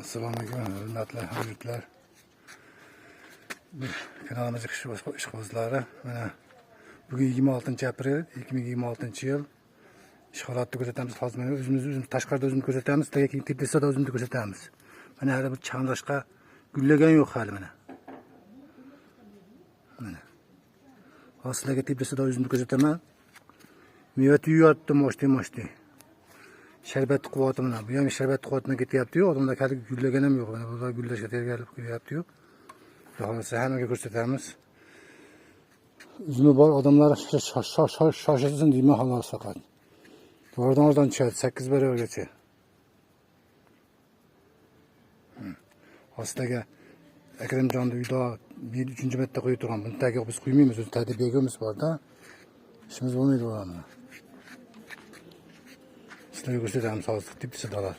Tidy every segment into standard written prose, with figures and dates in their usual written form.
Assalomu alaykum, hurmatli hamyurtlar. Kanalimiz ishqibozlari. Mana bugun 26-aprel 2026-yil. Ish holatini ko'rsatamiz. Hozir mana o'zimiz tashqarida o'zimizni ko'rsatamiz, keyin Tbilisi'da o'zimizni ko'rsatamiz. Mana hali bir changlashqa gullagan yo'q hali mana. Mana. Hozir sizlarga Tbilisi'da o'zimizni ko'rsataman. Meva tuyapti, moshti. Sharbat quvvati bilan. Bu ham sharbat quvvatidan ketyapti-yu, odamlar hali gullagan ham yo'q. Mana bular gullashga tayyorgarlik qilyapti-yu. Hozir hammaga ko'rsatamiz. Uzuni bor odamlar shoshilsin deyman xolos faqat. To'g'ridan tushadi 8 baravargacha. Ostiga Akramjonning uyda 3-marta qo'yib turgan. Buni tagiga biz qo'ymaymiz, o'z tadbirimiz bor-da. İşimiz bo'lmaydi bu ham. Sizlarga ko'rsatamiz hozir Tbilisidalar.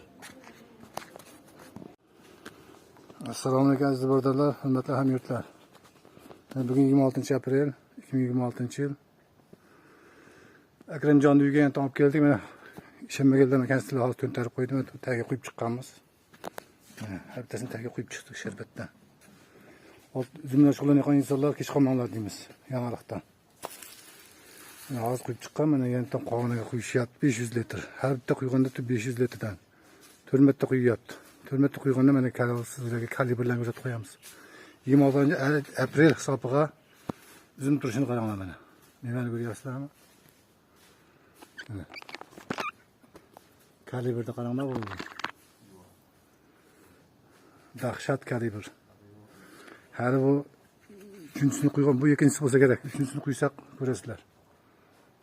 Assalomu alaykum aziz birodarlar, hurmatli hamyurtlar. Bugun 26-aprel 2026-yil. Akramjonning uyiga yana olib keldik. Mana ishonmaganlar makansizlar hozir to'ntarib qo'ydim, tagiga qo'yib chiqqanmiz. Har bittasini tagiga qo'yib chiqdik sharbatdan. Uzumlar shug'ullanayotgan insonlar kech qolmanglar deymiz yangilikdan. Hozir qo'yib chiqqan, mana yana qog'oniga quyishyapti 500 litr. Har bitta quyganda 500 litrdan 4 marta quyyapti. 4 marta quyganda mana sizlarga kalibrlarni ko'rsatib qo'yamiz. 26-aprel hisobiga uzum turishini qaranglar mana. Nimani ko'ryapsizlarmi? Mana. Kalibrda qaranglar bu. Dahshat kalibr. Hali bu uchinchisini quygan, bu ikkinchisi bo'lsa kerak. Uchinchisini quysak ko'rasizlar.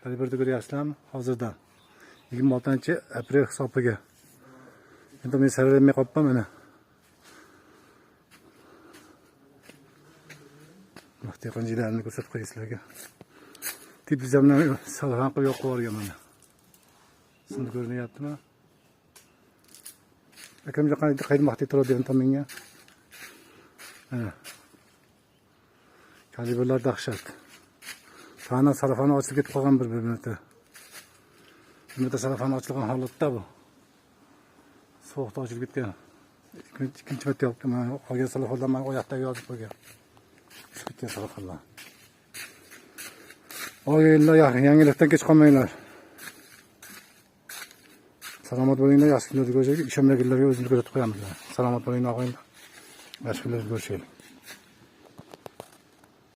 Kalibrda ko'ryapsizlarmi? Hozirdan 26-aprel hisobiga. Endi men saralmay qolibman mana. Mahtiqonjilarni ko'rsatib qo'yay sizlarga. Tbilisidan salxan qilib yoqib yuborgan mana. Sizga ko'rinyaptimi? Akramjon qayda mahti turadigan tomonga. Mana. Kalibrlar dahshat. Sana sarafani ochilib ketib qolgan bir marta. Bir marta sarafani ochilgan holatda bu. Sovuqda ochilib ketgan. Ikkinchi marta yopdim. Mana qolgan salafonlar men oyoqdagi yozib qo'ygan. Chiqib salafonlar. Oyinglar yangilikdan kech qolmanglar. Salomat bo'linglar, yaxshi kunlarga ko'rishaylik. Ishonmaganlarga o'zimiz ko'rsatib qo'yamiz. Salomat bo'linglar, og'aylar. Yaxshi kunlarga ko'rishaylik.